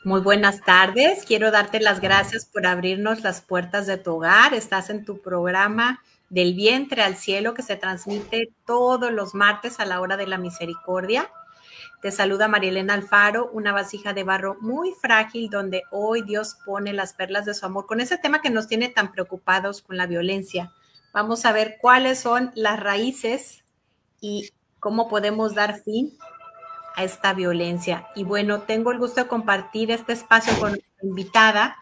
Muy buenas tardes. Quiero darte las gracias por abrirnos las puertas de tu hogar. Estás en tu programa Del Vientre al Cielo que se transmite todos los martes a la hora de la misericordia. Te saluda Marielena Alfaro, una vasija de barro muy frágil donde hoy Dios pone las perlas de su amor con ese tema que nos tiene tan preocupados con la violencia. Vamos a ver cuáles son las raíces y cómo podemos dar fin a esta violencia. Y bueno, tengo el gusto de compartir este espacio con nuestra invitada,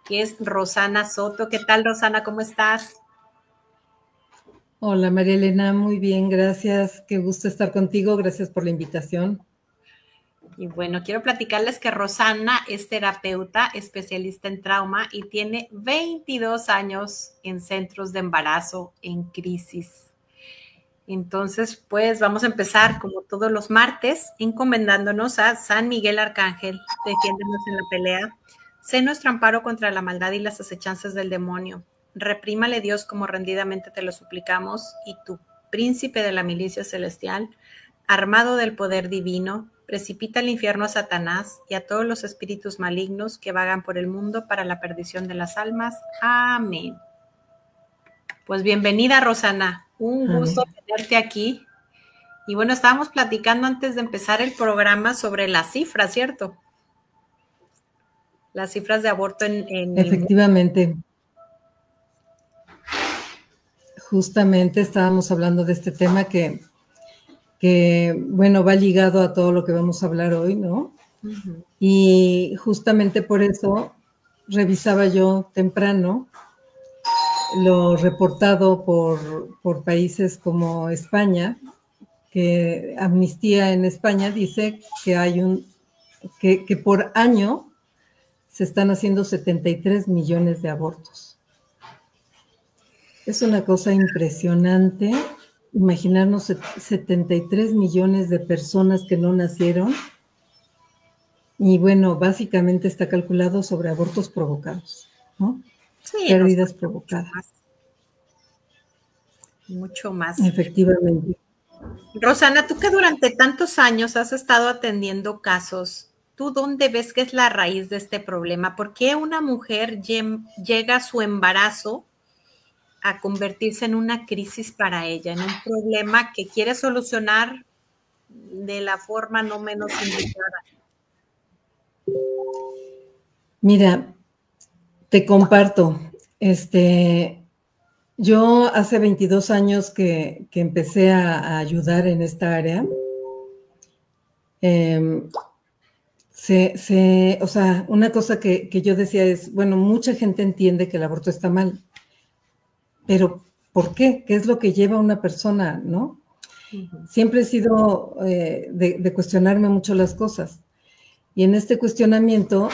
que es Rosana Soto. ¿Qué tal, Rosana? ¿Cómo estás? Hola María Elena, muy bien, gracias. Qué gusto estar contigo, gracias por la invitación. Y bueno, quiero platicarles que Rosana es terapeuta, especialista en trauma y tiene 22 años en centros de embarazo en crisis. Entonces, pues vamos a empezar como todos los martes, encomendándonos a San Miguel Arcángel, defiéndonos en la pelea. Sé nuestro amparo contra la maldad y las acechanzas del demonio. Reprímale Dios como rendidamente te lo suplicamos, y tú, príncipe de la milicia celestial, armado del poder divino, precipita al infierno a Satanás y a todos los espíritus malignos que vagan por el mundo para la perdición de las almas. Amén. Pues bienvenida, Rosana. Un gusto tenerte aquí. Y bueno, estábamos platicando antes de empezar el programa sobre las cifras, ¿cierto? Las cifras de aborto en el mundo. Efectivamente. Justamente estábamos hablando de este tema que, bueno, va ligado a todo lo que vamos a hablar hoy, ¿no? Uh-huh. Y justamente por eso revisaba yo temprano lo reportado por países como España, que Amnistía en España dice que hay que por año se están haciendo 73 millones de abortos. Es una cosa impresionante imaginarnos 73 millones de personas que no nacieron. Y bueno, básicamente está calculado sobre abortos provocados, ¿no? Sí, pérdidas provocadas. Mucho más. Efectivamente. Rosana, tú que durante tantos años has estado atendiendo casos, ¿tú dónde ves que es la raíz de este problema? ¿Por qué una mujer llega a su embarazo a convertirse en una crisis para ella, en un problema que quiere solucionar de la forma no menos indicada? Mira, te comparto, yo hace 22 años que empecé a ayudar en esta área. O sea, una cosa que yo decía es, bueno, mucha gente entiende que el aborto está mal, pero ¿por qué? ¿Qué es lo que lleva a una persona, no? Uh-huh. Siempre he sido de cuestionarme mucho las cosas. Y en este cuestionamiento,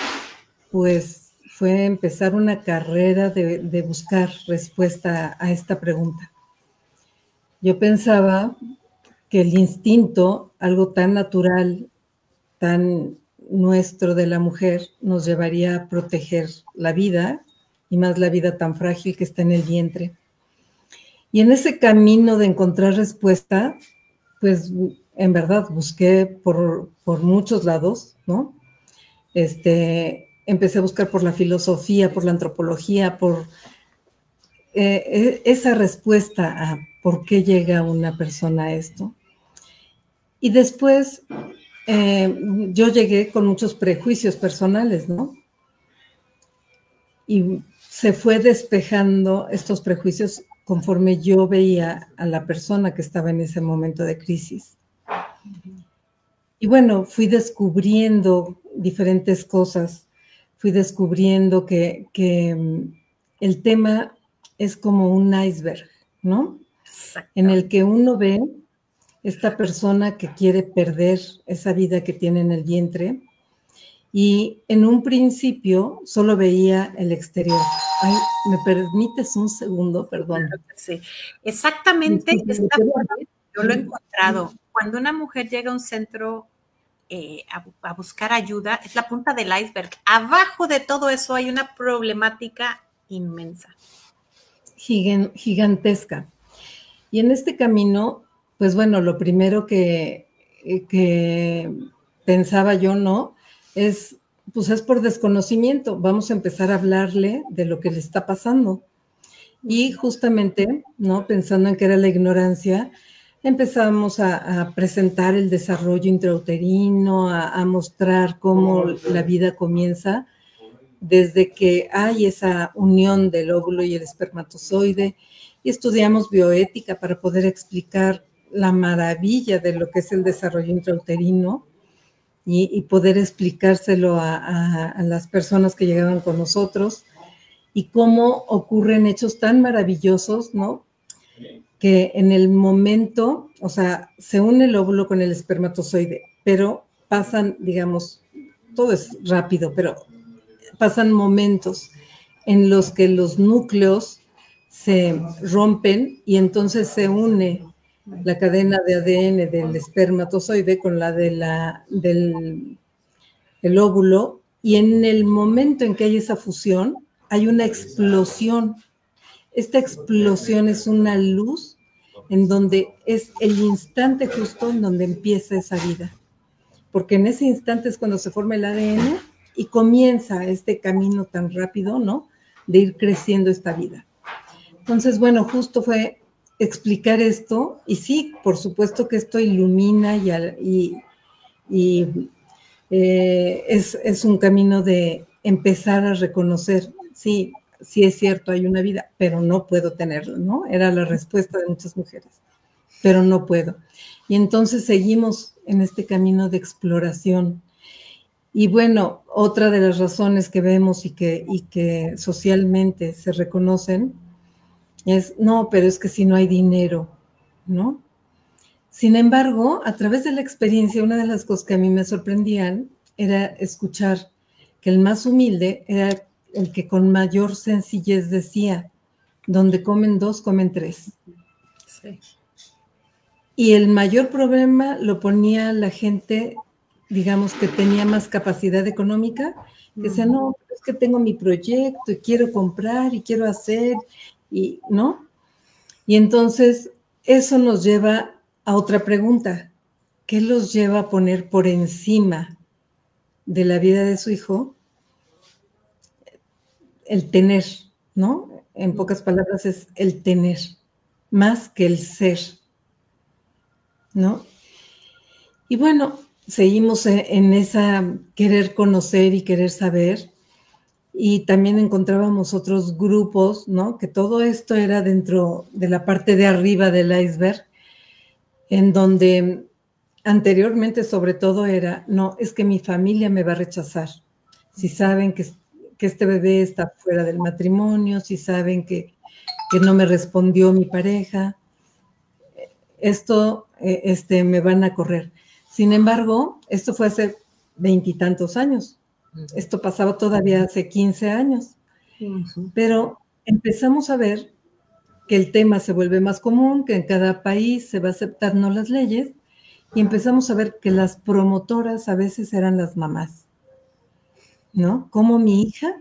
pues, fue empezar una carrera de buscar respuesta a esta pregunta. Yo pensaba que el instinto, algo tan natural, tan nuestro de la mujer, nos llevaría a proteger la vida, y más la vida tan frágil que está en el vientre. Y en ese camino de encontrar respuesta, pues en verdad busqué por muchos lados, ¿no? Empecé a buscar por la filosofía, por la antropología, por esa respuesta a por qué llega una persona a esto. Y después yo llegué con muchos prejuicios personales, ¿no? Y se fue despejando estos prejuicios conforme yo veía a la persona que estaba en ese momento de crisis. Y bueno, fui descubriendo diferentes cosas, fui descubriendo que el tema es como un iceberg, ¿no? En el que uno ve esta persona que quiere perder esa vida que tiene en el vientre, y en un principio solo veía el exterior. Ay, ¿me permites un segundo? Perdón. Claro que sí. Exactamente, yo lo he encontrado. Cuando una mujer llega a un centro a buscar ayuda, es la punta del iceberg. Abajo de todo eso hay una problemática inmensa. Gigantesca. Y en este camino, pues bueno, lo primero que pensaba yo, ¿no? Es pues es por desconocimiento. Vamos a empezar a hablarle de lo que le está pasando. Y justamente, ¿no? Pensando en que era la ignorancia, empezamos a presentar el desarrollo intrauterino, a mostrar cómo la vida comienza desde que hay esa unión del óvulo y el espermatozoide, y estudiamos bioética para poder explicar la maravilla de lo que es el desarrollo intrauterino y poder explicárselo a las personas que llegaban con nosotros, y cómo ocurren hechos tan maravillosos, ¿no? Que en el momento, o sea, se une el óvulo con el espermatozoide, pero pasan, digamos, todo es rápido, pero pasan momentos en los que los núcleos se rompen y entonces se une la cadena de ADN del espermatozoide con la del óvulo, y en el momento en que hay esa fusión, hay una explosión. Esta explosión es una luz en donde es el instante justo en donde empieza esa vida. Porque en ese instante es cuando se forma el ADN y comienza este camino tan rápido, ¿no? De ir creciendo esta vida. Entonces, bueno, justo fue explicar esto, y sí, por supuesto que esto ilumina es un camino de empezar a reconocer, sí, sí es cierto, hay una vida, pero no puedo tenerla, ¿no? Era la respuesta de muchas mujeres, pero no puedo. Y entonces seguimos en este camino de exploración. Y bueno, otra de las razones que vemos y que socialmente se reconocen es, no, pero es que si no hay dinero, ¿no? Sin embargo, a través de la experiencia, una de las cosas que a mí me sorprendían era escuchar que el más humilde era el que con mayor sencillez decía, donde comen dos, comen tres. Sí. Y el mayor problema lo ponía la gente, digamos, que tenía más capacidad económica, que decía, no, es que tengo mi proyecto y quiero comprar y quiero hacer, y ¿no? Y entonces eso nos lleva a otra pregunta. ¿Qué los lleva a poner por encima de la vida de su hijo? El tener, ¿no? En pocas palabras es el tener, más que el ser, ¿no? Y bueno, seguimos en esa querer conocer y querer saber, y también encontrábamos otros grupos, ¿no? Que todo esto era dentro de la parte de arriba del iceberg, en donde anteriormente sobre todo era, no, es que mi familia me va a rechazar. Si saben que este bebé está fuera del matrimonio, si saben que no me respondió mi pareja, esto me van a correr. Sin embargo, esto fue hace 20 y tantos años. Esto pasaba todavía hace 15 años. Pero empezamos a ver que el tema se vuelve más común, que en cada país se va aceptando las leyes, y empezamos a ver que las promotoras a veces eran las mamás, ¿no? ¿Cómo mi hija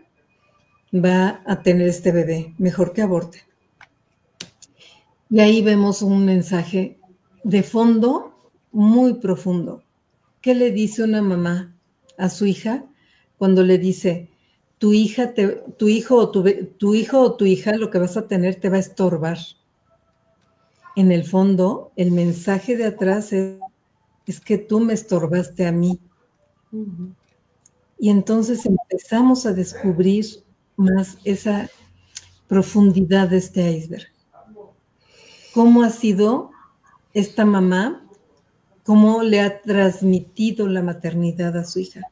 va a tener este bebé? Mejor que aborte. Y ahí vemos un mensaje de fondo muy profundo. ¿Qué le dice una mamá a su hija cuando le dice, tu hijo o tu hija lo que vas a tener te va a estorbar? En el fondo, el mensaje de atrás es que tú me estorbaste a mí. Y entonces empezamos a descubrir más esa profundidad de este iceberg. ¿Cómo ha sido esta mamá? ¿Cómo le ha transmitido la maternidad a su hija?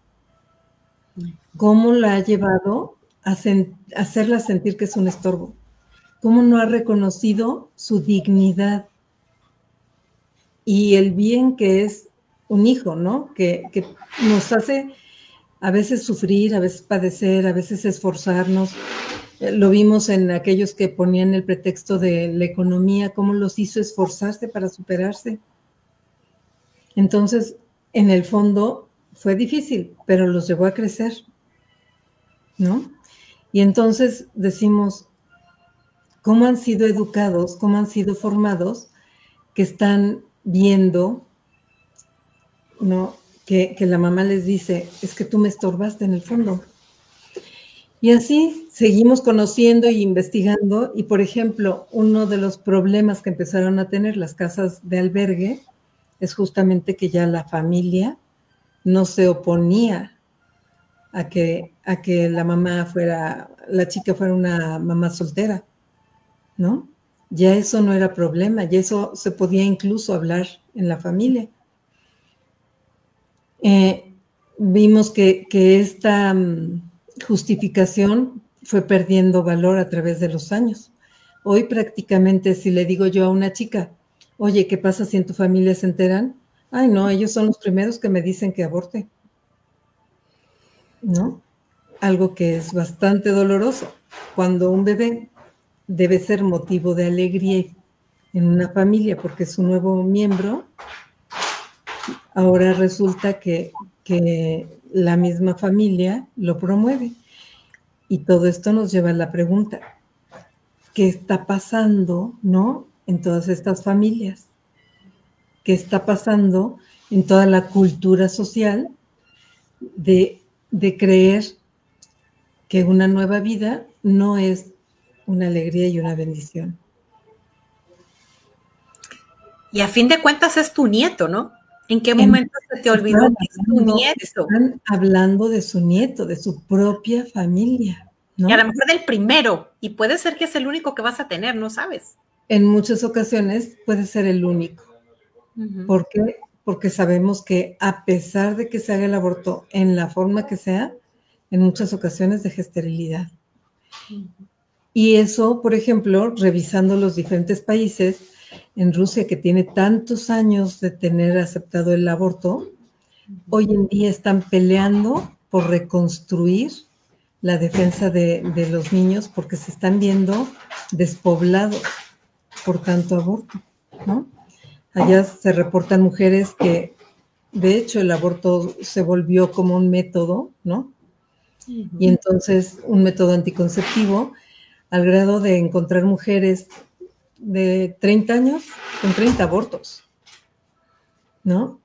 ¿Cómo la ha llevado a hacerla sentir que es un estorbo? ¿Cómo no ha reconocido su dignidad y el bien que es un hijo, ¿no? Que nos hace a veces sufrir, a veces padecer, a veces esforzarnos. Lo vimos en aquellos que ponían el pretexto de la economía, cómo los hizo esforzarse para superarse. Entonces, en el fondo, fue difícil, pero los llevó a crecer, ¿no? Y entonces decimos, ¿cómo han sido educados, cómo han sido formados, que están viendo, ¿no? que la mamá les dice, es que tú me estorbaste en el fondo. Y así seguimos conociendo e investigando y, por ejemplo, uno de los problemas que empezaron a tener las casas de albergue es justamente que ya la familia no se oponía a que la mamá fuera, la chica fuera una mamá soltera, ¿no? Ya eso no era problema, ya eso se podía incluso hablar en la familia. Vimos que esta justificación fue perdiendo valor a través de los años. Hoy prácticamente si le digo yo a una chica, oye, ¿qué pasa si en tu familia se enteran? Ay, no, ellos son los primeros que me dicen que aborte, ¿no? Algo que es bastante doloroso. Cuando un bebé debe ser motivo de alegría en una familia porque es un nuevo miembro, ahora resulta que la misma familia lo promueve. Y todo esto nos lleva a la pregunta, ¿qué está pasando, no, en todas estas familias? ¿Qué está pasando en toda la cultura social de creer que una nueva vida no es una alegría y una bendición? Y a fin de cuentas es tu nieto, ¿no? ¿En qué momento se te olvidó que es tu nieto? Están hablando de su nieto, de su propia familia, ¿no? Y a lo mejor del primero, y puede ser que es el único que vas a tener, ¿no sabes? En muchas ocasiones puede ser el único. ¿Por qué? Porque sabemos que a pesar de que se haga el aborto en la forma que sea, en muchas ocasiones deja esterilidad. Y eso, por ejemplo, revisando los diferentes países, en Rusia, que tiene tantos años de tener aceptado el aborto, hoy en día están peleando por reconstruir la defensa de los niños porque se están viendo despoblados por tanto aborto, ¿no? Allá se reportan mujeres que, de hecho, el aborto se volvió como un método, ¿no? Y entonces un método anticonceptivo, al grado de encontrar mujeres de 30 años con 30 abortos, ¿no?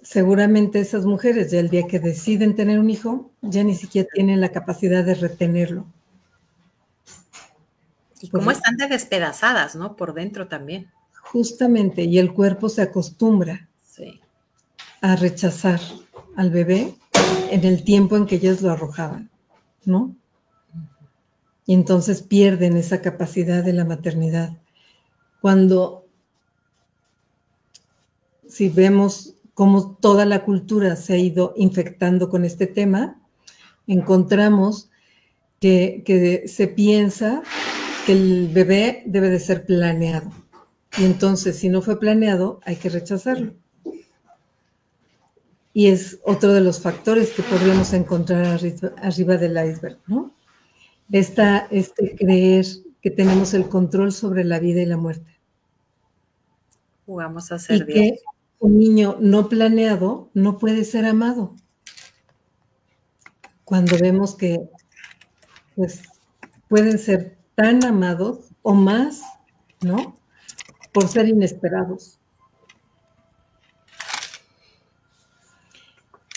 Seguramente esas mujeres ya el día que deciden tener un hijo, ya ni siquiera tienen la capacidad de retenerlo. Y cómo están de despedazadas, ¿no? Por dentro también. Justamente, y el cuerpo se acostumbra a rechazar al bebé en el tiempo en que ellas lo arrojaban, ¿no? Y entonces pierden esa capacidad de la maternidad. Cuando, si vemos cómo toda la cultura se ha ido infectando con este tema, encontramos que se piensa que el bebé debe de ser planeado. Y entonces, si no fue planeado, hay que rechazarlo. Y es otro de los factores que podríamos encontrar arriba del iceberg, ¿no? Creer que tenemos el control sobre la vida y la muerte. Jugamos a ser Dios. Que un niño no planeado no puede ser amado. Cuando vemos que pues, pueden ser tan amados o más, ¿no? Por ser inesperados.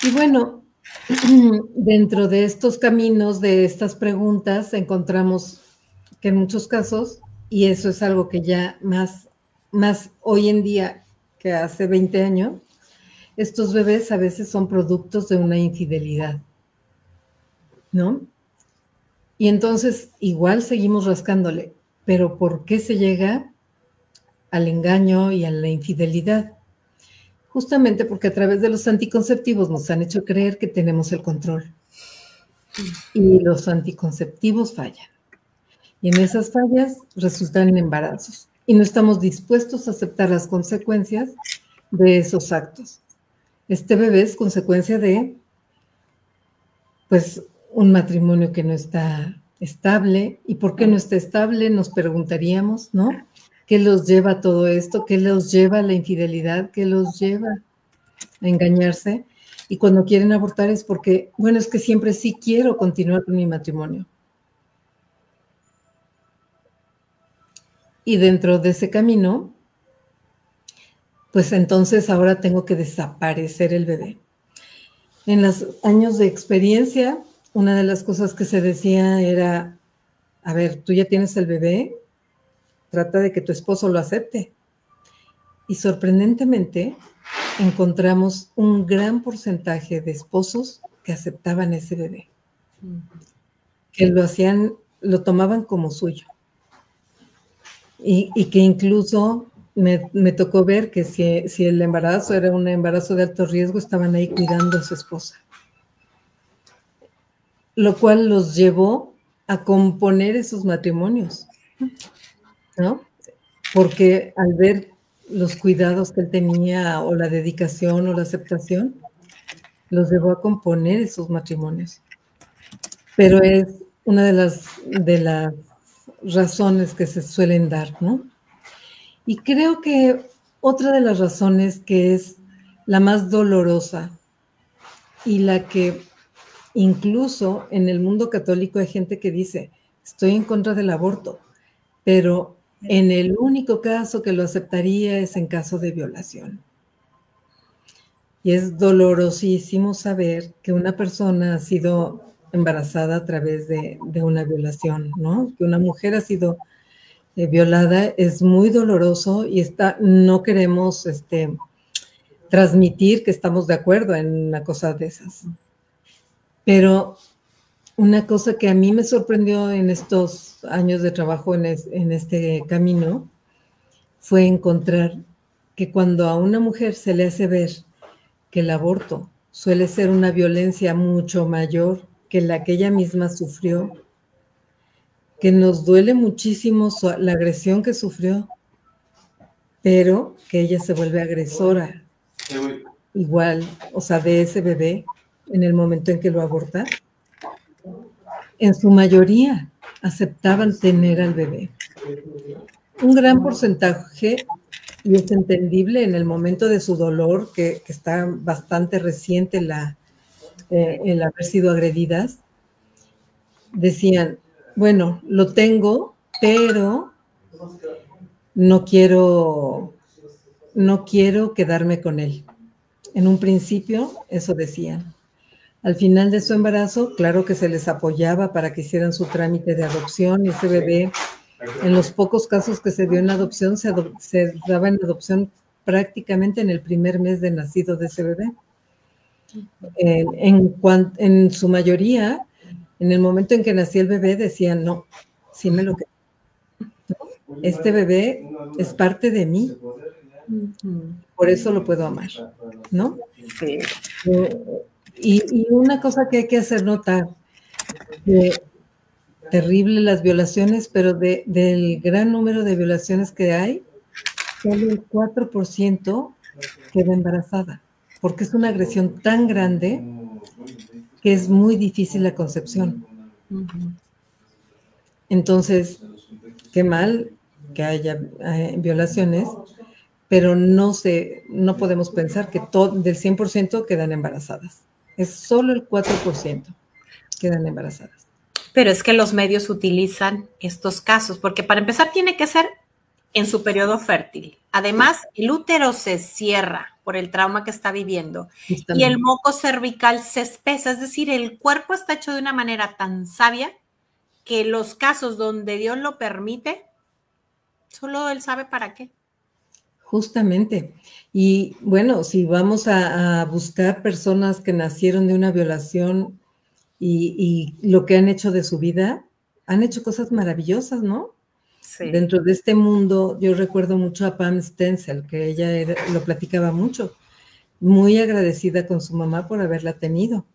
Y bueno, dentro de estos caminos, de estas preguntas, encontramos que en muchos casos, y eso es algo que ya más hoy en día que hace 20 años, estos bebés a veces son productos de una infidelidad, ¿no? Y entonces igual seguimos rascándole, pero ¿por qué se llega al engaño y a la infidelidad? Justamente porque a través de los anticonceptivos nos han hecho creer que tenemos el control. Y los anticonceptivos fallan. Y en esas fallas resultan en embarazos. Y no estamos dispuestos a aceptar las consecuencias de esos actos. Este bebé es consecuencia de, pues, un matrimonio que no está estable. ¿Y por qué no está estable? Nos preguntaríamos, ¿no? ¿Qué los lleva a todo esto? ¿Qué los lleva a la infidelidad? ¿Qué los lleva a engañarse? Y cuando quieren abortar es porque, bueno, es que siempre sí quiero continuar con mi matrimonio. Y dentro de ese camino, pues entonces ahora tengo que desaparecer el bebé. En los años de experiencia, una de las cosas que se decía era, a ver, tú ya tienes el bebé, trata de que tu esposo lo acepte. Y sorprendentemente encontramos un gran porcentaje de esposos que aceptaban ese bebé, que lo hacían, lo tomaban como suyo. Y que incluso me tocó ver que si el embarazo era un embarazo de alto riesgo, estaban ahí cuidando a su esposa. Lo cual los llevó a componer esos matrimonios, ¿no? Porque al ver los cuidados que él tenía, o la dedicación, o la aceptación, los llevó a componer esos matrimonios. Pero es una de las razones que se suelen dar, ¿no? Y creo que otra de las razones que es la más dolorosa y la que incluso en el mundo católico hay gente que dice, estoy en contra del aborto, pero en el único caso que lo aceptaría es en caso de violación. Y es dolorosísimo saber que una persona ha sido embarazada a través de una violación, ¿no? Que una mujer ha sido violada, es muy doloroso y no queremos transmitir que estamos de acuerdo en una cosa de esas. Pero una cosa que a mí me sorprendió en estos años de trabajo en este camino fue encontrar que cuando a una mujer se le hace ver que el aborto suele ser una violencia mucho mayor que la que ella misma sufrió, que nos duele muchísimo la agresión que sufrió, pero que ella se vuelve agresora igual, o sea, de ese bebé en el momento en que lo aborta. En su mayoría aceptaban tener al bebé. Un gran porcentaje, y es entendible en el momento de su dolor, que está bastante reciente el haber sido agredidas, decían, bueno, lo tengo, pero no quiero quedarme con él. En un principio, eso decían. Al final de su embarazo, claro que se les apoyaba para que hicieran su trámite de adopción, y ese bebé, en los pocos casos que se dio en adopción, se daba en adopción prácticamente en el primer mes de nacido de ese bebé. En su mayoría, en el momento en que nacía el bebé, decían, no, sí me lo quedo. Este bebé es parte de mí, por eso lo puedo amar, ¿no? Sí. Y una cosa que hay que hacer notar, terrible las violaciones, pero del gran número de violaciones que hay, solo el 4% queda embarazada, porque es una agresión tan grande que es muy difícil la concepción. Entonces, qué mal que haya violaciones, pero no podemos pensar que del 100% quedan embarazadas. Es solo el 4% quedan embarazadas. Pero es que los medios utilizan estos casos, porque para empezar tiene que ser en su periodo fértil. Además, el útero se cierra por el trauma que está viviendo y el moco cervical se espesa, es decir, el cuerpo está hecho de una manera tan sabia que los casos donde Dios lo permite, solo Él sabe para qué. Justamente. Y bueno, si vamos a buscar personas que nacieron de una violación y lo que han hecho de su vida, han hecho cosas maravillosas, ¿no? Sí. Dentro de este mundo, yo recuerdo mucho a Pam Stenzel, que ella lo platicaba mucho, muy agradecida con su mamá por haberla tenido.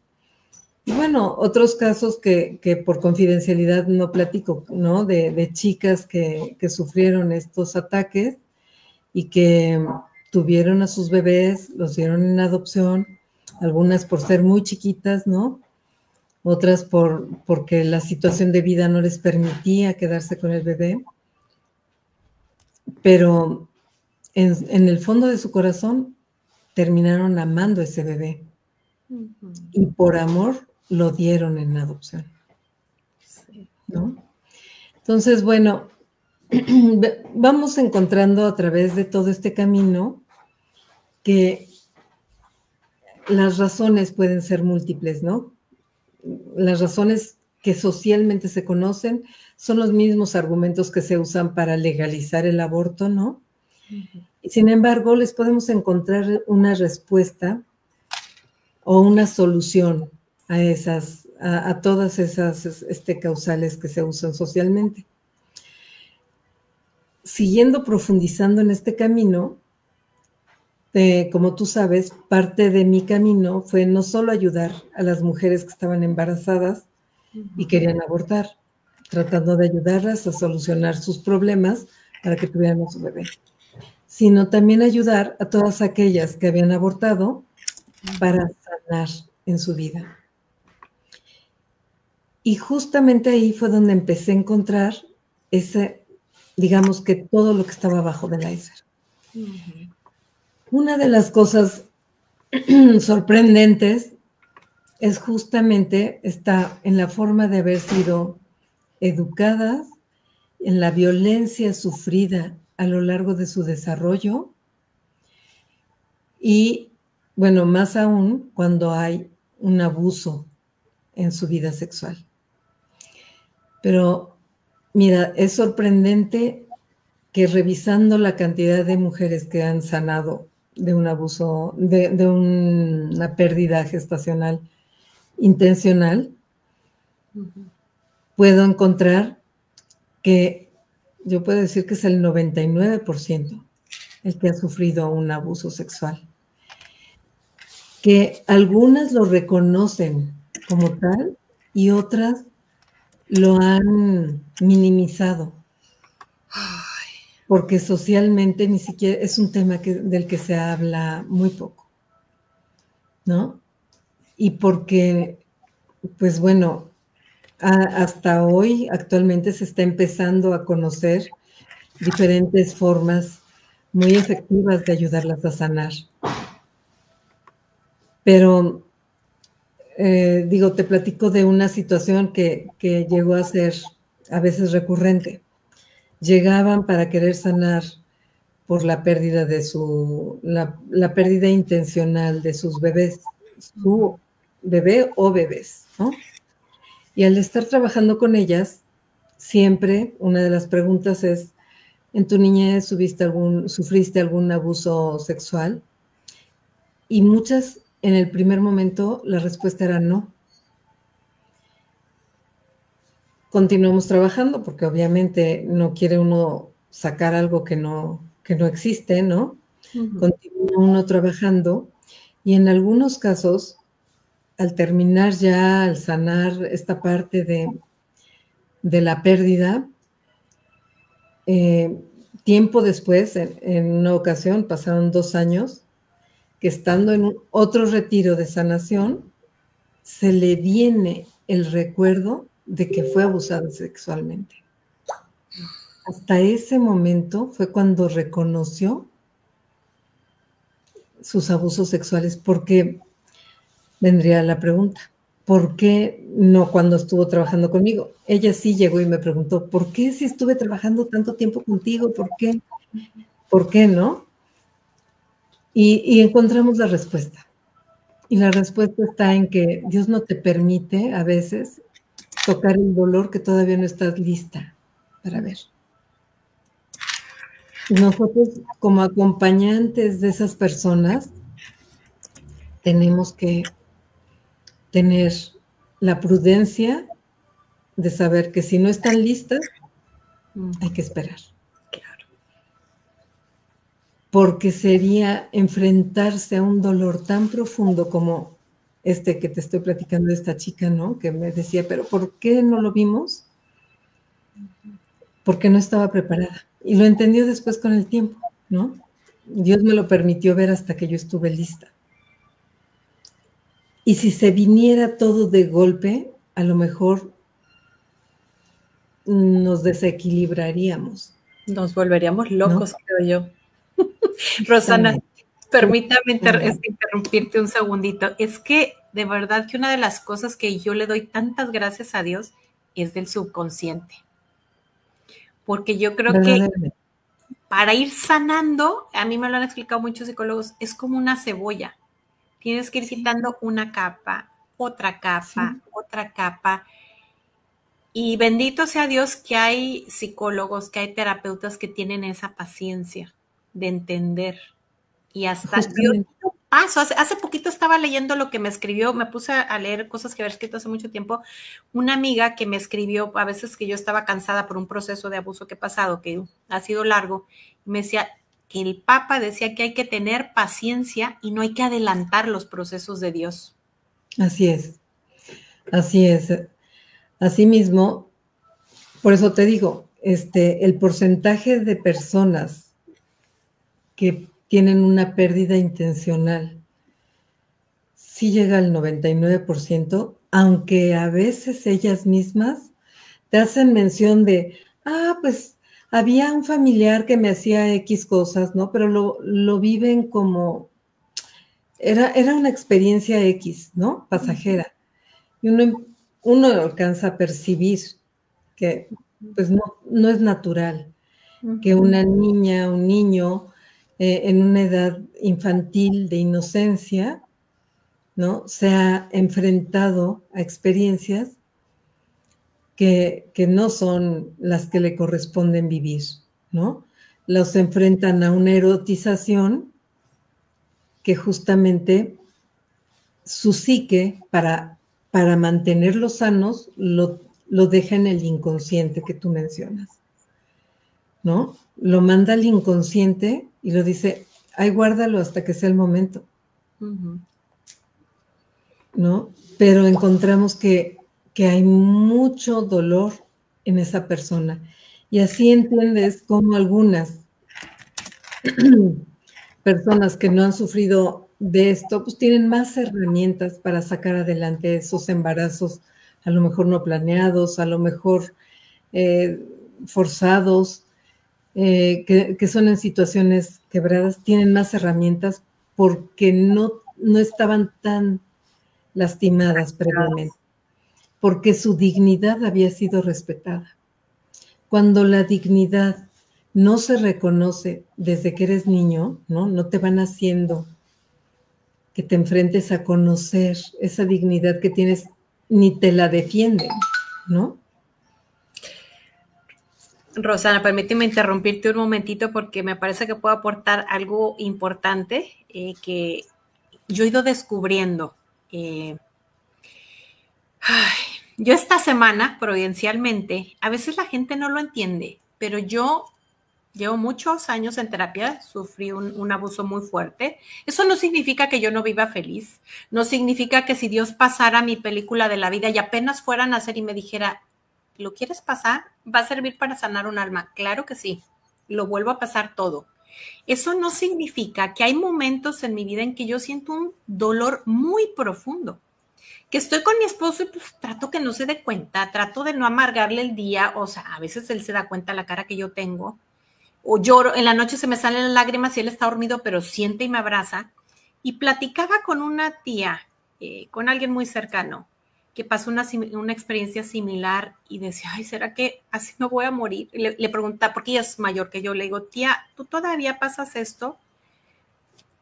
Y bueno, otros casos que por confidencialidad no platico, ¿no? De chicas que sufrieron estos ataques y que tuvieron a sus bebés, los dieron en adopción, algunas por ser muy chiquitas, ¿no? Otras porque la situación de vida no les permitía quedarse con el bebé, pero en el fondo de su corazón terminaron amando a ese bebé, y por amor lo dieron en adopción, ¿no? Entonces, bueno, vamos encontrando a través de todo este camino que las razones pueden ser múltiples, ¿no? Las razones que socialmente se conocen son los mismos argumentos que se usan para legalizar el aborto, ¿no? Sin embargo, les podemos encontrar una respuesta o una solución a todas esas causales que se usan socialmente. Siguiendo profundizando en este camino, como tú sabes, parte de mi camino fue no solo ayudar a las mujeres que estaban embarazadas y querían abortar, tratando de ayudarlas a solucionar sus problemas para que tuvieran a su bebé, sino también ayudar a todas aquellas que habían abortado para sanar en su vida. Y justamente ahí fue donde empecé a encontrar digamos que todo lo que estaba abajo del iceberg. Una de las cosas sorprendentes es justamente en la forma de haber sido educadas, en la violencia sufrida a lo largo de su desarrollo y, bueno, más aún cuando hay un abuso en su vida sexual. Pero, mira, es sorprendente que revisando la cantidad de mujeres que han sanado de un abuso, de una pérdida gestacional intencional, puedo encontrar que yo puedo decir que es el 99% el que ha sufrido un abuso sexual. Que algunas lo reconocen como tal y otras lo han minimizado. Porque socialmente ni siquiera es un tema del que se habla muy poco, ¿no? Y porque, pues bueno, hasta hoy actualmente se está empezando a conocer diferentes formas muy efectivas de ayudarlas a sanar. Pero, digo, te platico de una situación que llegó a ser a veces recurrente. Llegaban para querer sanar por la pérdida de la pérdida intencional de sus bebés, su bebé o bebés, ¿no? Y al estar trabajando con ellas, siempre una de las preguntas es, ¿en tu niñez sufriste algún abuso sexual? Y muchas, en el primer momento, la respuesta era no. Continuamos trabajando porque obviamente no quiere uno sacar algo que no existe, ¿no? Continúa uno trabajando y en algunos casos, al terminar ya, al sanar esta parte de la pérdida, tiempo después, en una ocasión, pasaron 2 años, que estando en otro retiro de sanación, se le viene el recuerdo de que fue abusada sexualmente. Hasta ese momento fue cuando reconoció sus abusos sexuales, porque vendría la pregunta, ¿por qué no cuando estuvo trabajando conmigo? Ella sí llegó y me preguntó, ¿por qué si estuve trabajando tanto tiempo contigo? ¿Por qué? ¿Por qué no? Y encontramos la respuesta. Y la respuesta está en que Dios no te permite a veces tocar el dolor que todavía no estás lista para ver. Nosotros, como acompañantes de esas personas, tenemos que tener la prudencia de saber que si no están listas, hay que esperar. Claro. Porque sería enfrentarse a un dolor tan profundo como este que te estoy platicando de esta chica, ¿no? Que me decía, pero ¿por qué no lo vimos? Porque no estaba preparada. Y lo entendió después con el tiempo, ¿no? Dios me lo permitió ver hasta que yo estuve lista. Y si se viniera todo de golpe, a lo mejor nos desequilibraríamos. Nos volveríamos locos, ¿no? Creo yo. Rosana, permítame interrumpirte un segundito. Es que de verdad que una de las cosas que yo le doy tantas gracias a Dios es del subconsciente. Porque yo creo que para ir sanando, a mí me lo han explicado muchos psicólogos, es como una cebolla. Tienes que ir Sí, quitando una capa, otra capa, sí, otra capa. Y bendito sea Dios que hay psicólogos, que hay terapeutas que tienen esa paciencia de entender. Y hasta Dios justamente. paso. Hace poquito estaba leyendo lo que me escribió, me puse a leer cosas que había escrito hace mucho tiempo. Una amiga que me escribió, a veces que yo estaba cansada por un proceso de abuso que he pasado, que ha sido largo, me decía que el Papa decía que hay que tener paciencia y no hay que adelantar los procesos de Dios. Así es, así es. Asimismo, por eso te digo, el porcentaje de personas que tienen una pérdida intencional sí llega al 99%, aunque a veces ellas mismas te hacen mención de, pues había un familiar que me hacía X cosas, ¿no? Pero lo viven como, era una experiencia X, ¿no? Pasajera. Y uno alcanza a percibir que pues no es natural que una niña, un niño en una edad infantil de inocencia, ¿no? Se ha enfrentado a experiencias que no son las que le corresponden vivir, ¿no? Los enfrentan a una erotización que justamente su psique, para mantenerlos sanos, lo deja en el inconsciente que tú mencionas, ¿no? Lo manda al inconsciente y lo dice, ahí guárdalo hasta que sea el momento, ¿no? Pero encontramos que hay mucho dolor en esa persona. Y así entiendes cómo algunas personas que no han sufrido de esto, pues tienen más herramientas para sacar adelante esos embarazos, a lo mejor no planeados, a lo mejor eh, forzados, que son en situaciones quebradas, tienen más herramientas porque no estaban tan lastimadas previamente, porque su dignidad había sido respetada. Cuando la dignidad no se reconoce desde que eres niño, ¿no? No te van haciendo que te enfrentes a conocer esa dignidad que tienes, ni te la defienden, ¿no? Rosana, permíteme interrumpirte un momentito porque me parece que puedo aportar algo importante que yo he ido descubriendo. Yo esta semana, providencialmente, a veces la gente no lo entiende, pero yo llevo muchos años en terapia, sufrí un abuso muy fuerte. Eso no significa que yo no viva feliz, no significa que si Dios pasara mi película de la vida y apenas fuera a nacer y me dijera, ¿lo quieres pasar? ¿Va a servir para sanar un alma? Claro que sí, lo vuelvo a pasar todo. Eso no significa que hay momentos en mi vida en que yo siento un dolor muy profundo, que estoy con mi esposo y pues trato que no se dé cuenta, trato de no amargarle el día, o sea, a veces él se da cuenta la cara que yo tengo, o lloro, en la noche se me salen las lágrimas y él está dormido, pero siente y me abraza. Y platicaba con una tía, con alguien muy cercano, que pasó una experiencia similar y decía, ay, ¿será que así me voy a morir? Le preguntaba, porque ella es mayor que yo, le digo, tía, ¿tú todavía pasas esto?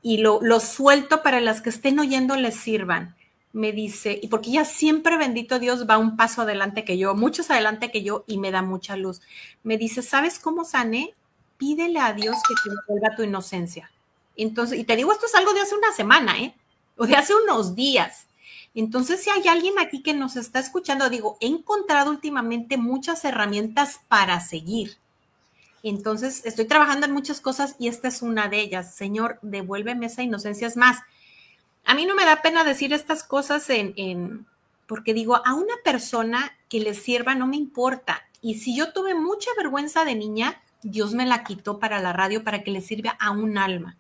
Y lo suelto para las que estén oyendo les sirvan. Me dice, y porque ella siempre, bendito Dios, va un paso adelante que yo, muchos adelante que yo, y me da mucha luz. Me dice, ¿sabes cómo sané? Pídele a Dios que te devuelva tu inocencia. Entonces, y te digo, esto es algo de hace una semana, ¿eh? O de hace unos días. Entonces, si hay alguien aquí que nos está escuchando, digo, he encontrado últimamente muchas herramientas para seguir. Entonces, estoy trabajando en muchas cosas y esta es una de ellas. Señor, devuélveme esa inocencia. Es más, a mí no me da pena decir estas cosas porque digo, a una persona que le sirva no me importa. Y si yo tuve mucha vergüenza de niña, Dios me la quitó para la radio para que le sirva a un alma.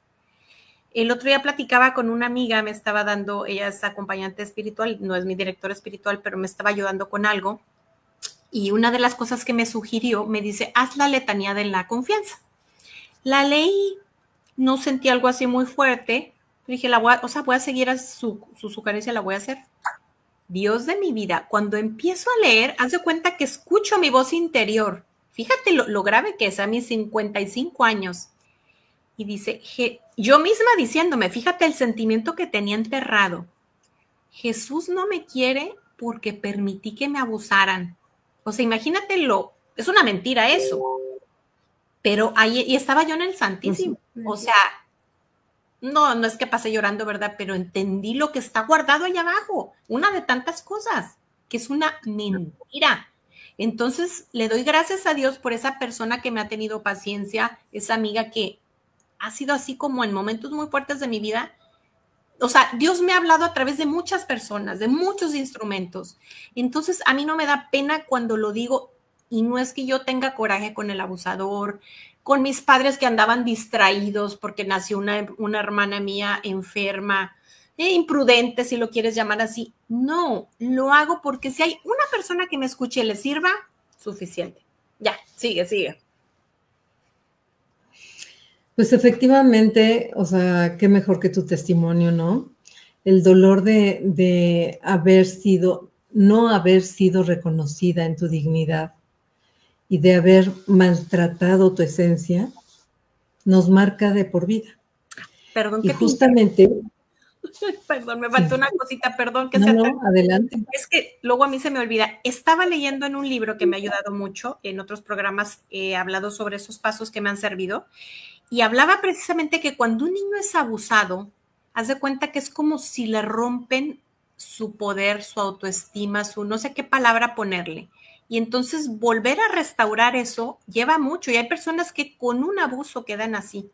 El otro día platicaba con una amiga, me estaba dando, ella es acompañante espiritual, no es mi directora espiritual, pero me estaba ayudando con algo. Y una de las cosas que me sugirió, me dice, haz la letanía de la confianza. La leí, no sentí algo así muy fuerte. Dije, voy a seguir a su sugerencia, la voy a hacer. Dios de mi vida, cuando empiezo a leer, haz de cuenta que escucho mi voz interior. Fíjate lo grave que es a mis 55 años. Y dice, yo misma diciéndome, fíjate el sentimiento que tenía enterrado. Jesús no me quiere porque permití que me abusaran. O sea, imagínatelo, es una mentira eso. Pero ahí, y estaba yo en el Santísimo. O sea, no es que pasé llorando, ¿verdad? Pero entendí lo que está guardado allá abajo. Una de tantas cosas, que es una mentira. Entonces, le doy gracias a Dios por esa persona que me ha tenido paciencia, esa amiga que ha sido así como en momentos muy fuertes de mi vida. O sea, Dios me ha hablado a través de muchas personas, de muchos instrumentos. Entonces, a mí no me da pena cuando lo digo, y no es que yo tenga coraje con el abusador, con mis padres que andaban distraídos porque nació una hermana mía enferma, imprudente, si lo quieres llamar así. No, lo hago porque si hay una persona que me escuche y le sirva, suficiente. Ya, sigue. Pues efectivamente, o sea, qué mejor que tu testimonio, ¿no? El dolor de no haber sido reconocida en tu dignidad y de haber maltratado tu esencia, nos marca de por vida. Perdón y que justamente... Perdón, me faltó una cosita, perdón que No, adelante. Es que luego a mí se me olvida. Estaba leyendo en un libro que me ha ayudado mucho, en otros programas he hablado sobre esos pasos que me han servido, y hablaba precisamente que cuando un niño es abusado, haz de cuenta que es como si le rompen su poder, su autoestima, su no sé qué palabra ponerle. Y entonces volver a restaurar eso lleva mucho. Y hay personas que con un abuso quedan así,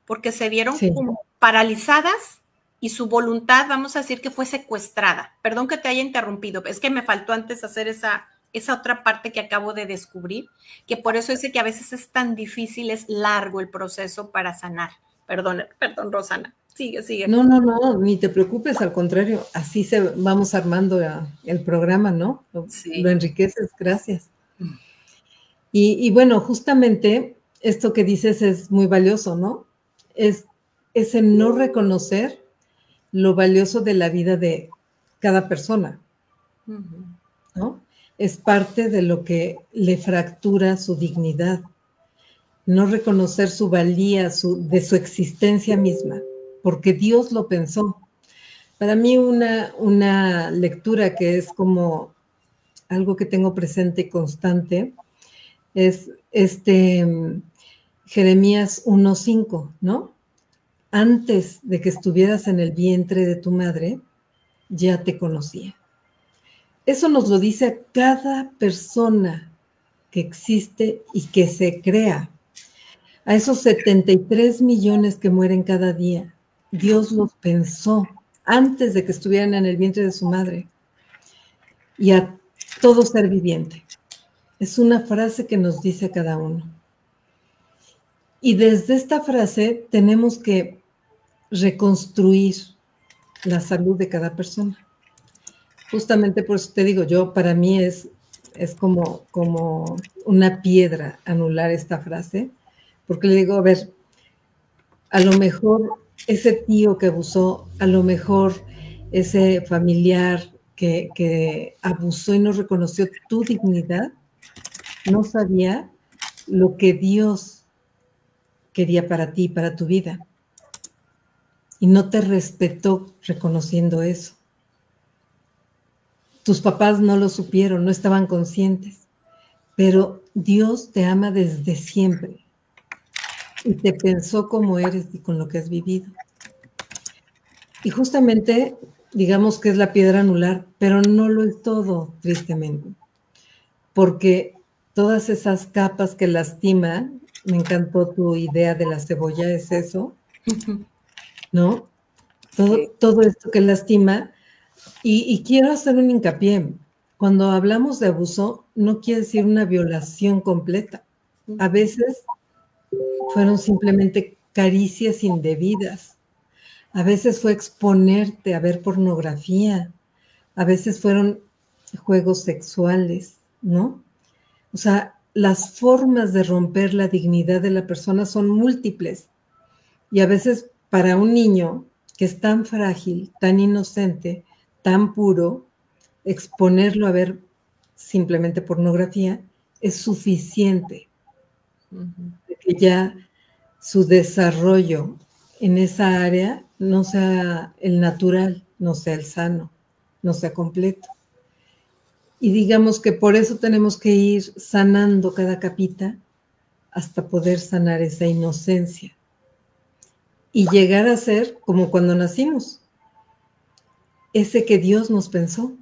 porque se vieron como paralizadas y su voluntad, vamos a decir que fue secuestrada. Perdón que te haya interrumpido, es que me faltó antes hacer esa otra parte que acabo de descubrir, que por eso dice que a veces es tan difícil, es largo el proceso para sanar. Perdón, Rosana. Sigue. No, ni te preocupes, al contrario, así vamos armando el programa, ¿no? Lo enriqueces, gracias. Y bueno, justamente esto que dices es muy valioso, ¿no? Es el no reconocer lo valioso de la vida de cada persona, ¿no? Es parte de lo que le fractura su dignidad. No reconocer su valía, de su existencia misma, porque Dios lo pensó. Para mí una lectura que es como algo que tengo presente y constante es Jeremías 1:5, ¿no? Antes de que estuvieras en el vientre de tu madre, ya te conocía. Eso nos lo dice cada persona que existe y que se crea. A esos 73 millones que mueren cada día, Dios los pensó antes de que estuvieran en el vientre de su madre. Y a todo ser viviente. Es una frase que nos dice a cada uno. Y desde esta frase tenemos que reconstruir la salud de cada persona. Justamente por eso te digo, para mí es como una piedra anular esta frase, porque le digo, a ver, a lo mejor ese tío que abusó, a lo mejor ese familiar que abusó y no reconoció tu dignidad, no sabía lo que Dios quería para ti, para tu vida. Y no te respetó reconociendo eso. Tus papás no lo supieron, no estaban conscientes, pero Dios te ama desde siempre y te pensó como eres y con lo que has vivido. Y justamente, digamos que es la piedra anular, pero no lo es todo, tristemente, porque todas esas capas que lastiman, me encantó tu idea de la cebolla, es eso, ¿no? Todo esto que lastima. Y quiero hacer un hincapié. Cuando hablamos de abuso, no quiere decir una violación completa. A veces fueron simplemente caricias indebidas. A veces fue exponerte a ver pornografía. A veces fueron juegos sexuales, ¿no? O sea, las formas de romper la dignidad de la persona son múltiples. Y a veces para un niño que es tan frágil, tan inocente, tan puro, exponerlo a ver simplemente pornografía es suficiente. De que ya su desarrollo en esa área no sea el natural, no sea el sano, no sea completo. Y digamos que por eso tenemos que ir sanando cada capita hasta poder sanar esa inocencia y llegar a ser como cuando nacimos, ese que Dios nos pensó,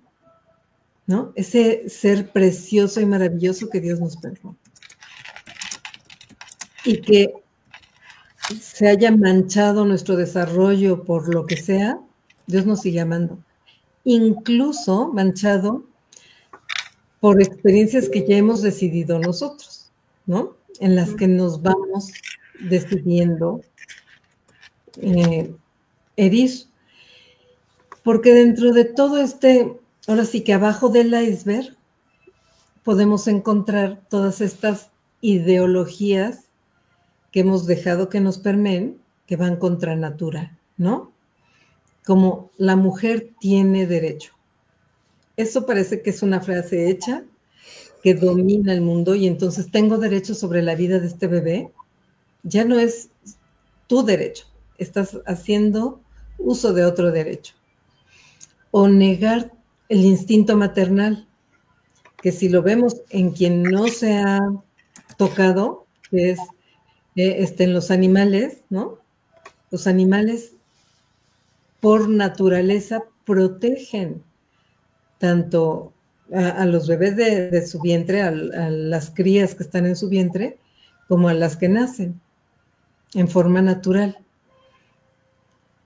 ¿no? Ese ser precioso y maravilloso que Dios nos pensó. Y que se haya manchado nuestro desarrollo por lo que sea, Dios nos sigue amando. Incluso manchado por experiencias que ya hemos decidido nosotros, ¿no? En las que nos vamos decidiendo herir. Porque dentro de todo ahora sí que abajo del iceberg, podemos encontrar todas estas ideologías que hemos dejado que nos permeen, que van contra natura, ¿no? Como la mujer tiene derecho. Eso parece que es una frase hecha que domina el mundo y entonces tengo derecho sobre la vida de este bebé. Ya no es tu derecho, estás haciendo uso de otro derecho. O negar el instinto maternal, que si lo vemos en quien no se ha tocado, que es en los animales, ¿no? Los animales por naturaleza protegen tanto a los bebés de su vientre, a las crías que están en su vientre, como a las que nacen en forma natural.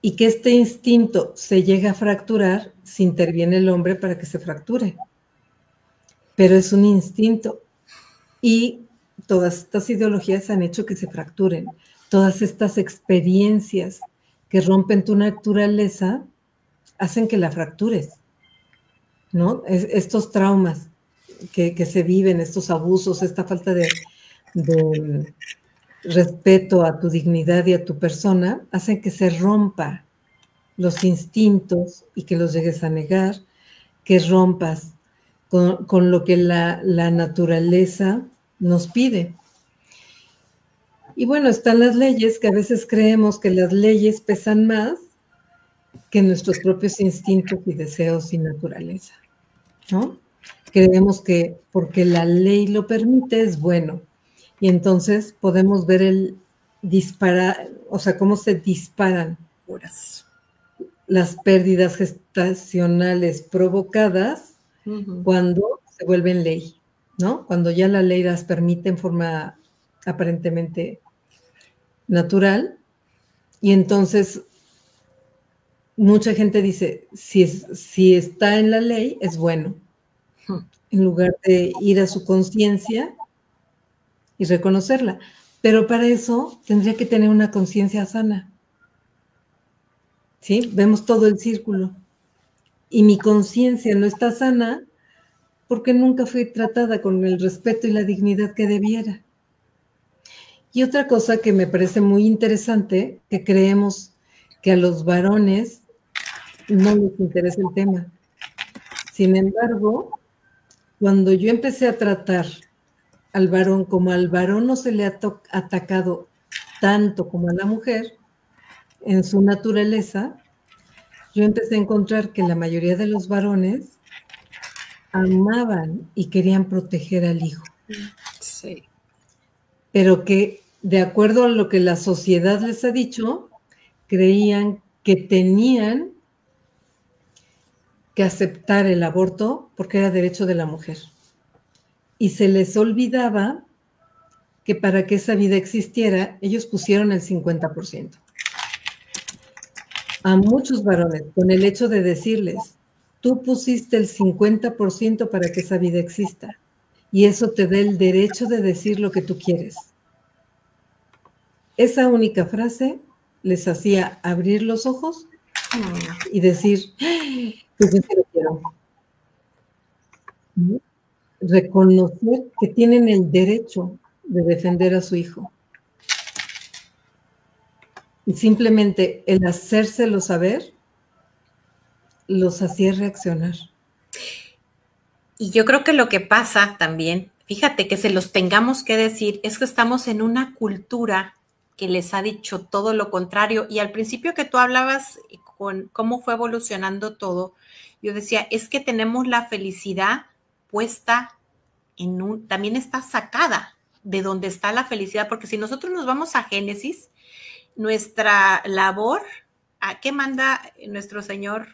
Y que este instinto se llega a fracturar si interviene el hombre para que se fracture. Pero es un instinto. Y todas estas ideologías han hecho que se fracturen. Todas estas experiencias que rompen tu naturaleza hacen que la fractures, ¿no? Estos traumas que se viven, estos abusos, esta falta de respeto a tu dignidad y a tu persona, hacen que se rompa los instintos y que los llegues a negar, que rompas con lo que la naturaleza nos pide. Y bueno, están las leyes, que a veces creemos que las leyes pesan más que nuestros propios instintos y deseos y naturaleza, ¿no? Creemos que porque la ley lo permite es bueno. Y entonces podemos ver el disparar, o sea, cómo se disparan las pérdidas gestacionales provocadas cuando se vuelven ley, ¿no? Cuando ya la ley las permite en forma aparentemente natural. Y entonces mucha gente dice, si está en la ley, es bueno. En lugar de ir a su conciencia y reconocerla. Pero para eso tendría que tener una conciencia sana. ¿Sí? Vemos todo el círculo. Y mi conciencia no está sana porque nunca fui tratada con el respeto y la dignidad que debiera. Y otra cosa que me parece muy interesante, que creemos que a los varones no les interesa el tema. Sin embargo, cuando yo empecé a tratar al varón como al varón no se le ha atacado tanto como a la mujer en su naturaleza, yo empecé a encontrar que la mayoría de los varones amaban y querían proteger al hijo. Sí. Pero que, de acuerdo a lo que la sociedad les ha dicho, creían que tenían que aceptar el aborto porque era derecho de la mujer. Y se les olvidaba que para que esa vida existiera, ellos pusieron el 50%. A muchos varones, con el hecho de decirles, tú pusiste el 50% para que esa vida exista, y eso te da el derecho de decir lo que tú quieres. Esa única frase les hacía abrir los ojos y decir, pues yo te lo quiero. Reconocer que tienen el derecho de defender a su hijo. Y simplemente el hacérselo saber los hacía reaccionar. Y yo creo que lo que pasa también, fíjate que se los tengamos que decir, es que estamos en una cultura que les ha dicho todo lo contrario. Y al principio que tú hablabas con cómo fue evolucionando todo, yo decía, es que tenemos la felicidad puesta también está sacada de donde está la felicidad, porque si nosotros nos vamos a Génesis, nuestra labor, ¿a qué manda nuestro Señor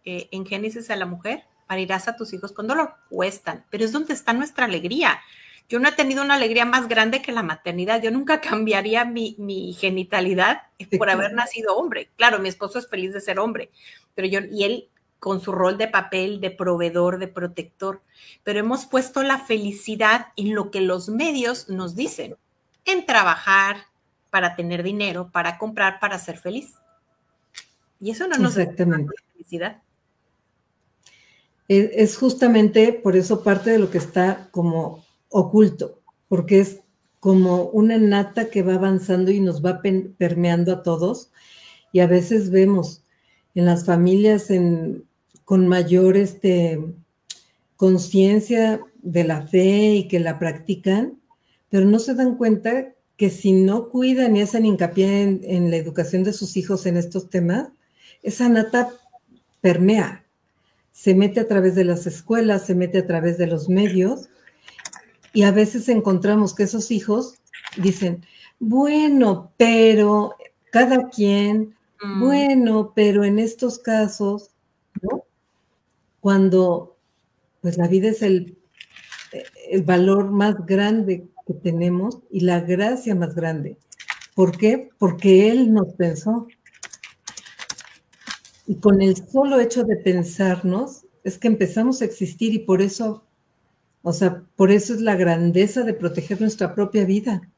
en Génesis a la mujer? Parirás a tus hijos con dolor, cuestan, pero es donde está nuestra alegría. Yo no he tenido una alegría más grande que la maternidad. Yo nunca cambiaría mi genitalidad por haber nacido hombre. Claro, mi esposo es feliz de ser hombre, pero y él con su rol de papel de proveedor, de protector, pero hemos puesto la felicidad en lo que los medios nos dicen, en trabajar para tener dinero, para comprar, para ser feliz. Y eso no nos da felicidad. Es justamente por eso parte de lo que está como oculto, porque es como una nata que va avanzando y nos va permeando a todos, y a veces vemos en las familias con mayor conciencia de la fe y que la practican, pero no se dan cuenta que si no cuidan y hacen hincapié en la educación de sus hijos en estos temas, esa nata permea, se mete a través de las escuelas, se mete a través de los medios, y a veces encontramos que esos hijos dicen, bueno, pero cada quien, bueno, pero en estos casos, ¿no? Cuando pues la vida es el valor más grande que tenemos y la gracia más grande. ¿Por qué? Porque Él nos pensó. Y con el solo hecho de pensarnos es que empezamos a existir, y por eso, o sea, por eso es la grandeza de proteger nuestra propia vida,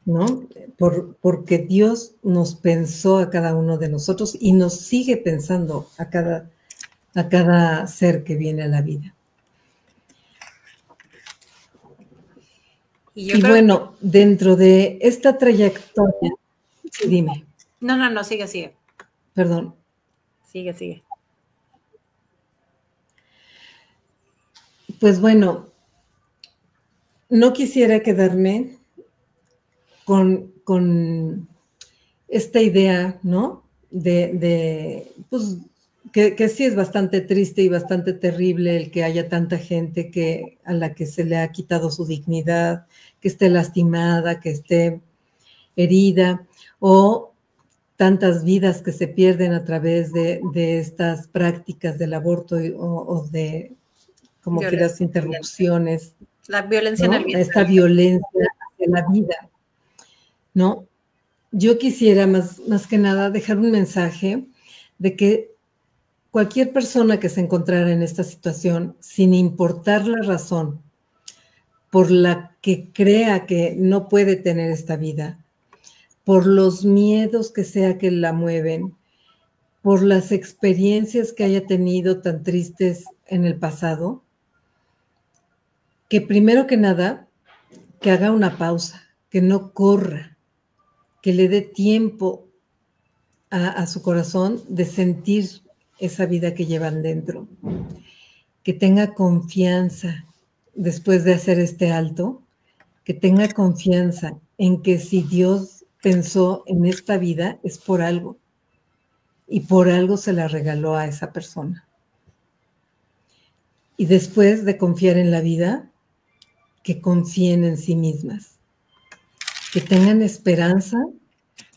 ¿no? Porque Dios nos pensó a cada uno de nosotros y nos sigue pensando a cada ser que viene a la vida. Y bueno, dentro de esta trayectoria, sí, dime. No, sigue. Perdón. Sigue. Pues bueno, no quisiera quedarme con esta idea, ¿no? Pues, que sí es bastante triste y bastante terrible el que haya tanta gente a la que se le ha quitado su dignidad, que esté lastimada, que esté herida, o tantas vidas que se pierden a través de estas prácticas del aborto o de, como quieras, interrupciones. La violencia, ¿no? en el vientre. Esta violencia hacia la vida, ¿no? Yo quisiera más que nada dejar un mensaje de que cualquier persona que se encontrara en esta situación, sin importar la razón por la que crea que no puede tener esta vida, por los miedos que sea que la mueven, por las experiencias que haya tenido tan tristes en el pasado, que primero que nada, que haga una pausa, que no corra, que le dé tiempo a su corazón de sentir esa vida que llevan dentro, que tenga confianza después de hacer este alto, que tenga confianza en que si Dios pensó en esta vida es por algo, y por algo se la regaló a esa persona. Y después de confiar en la vida, que confíen en sí mismas, que tengan esperanza,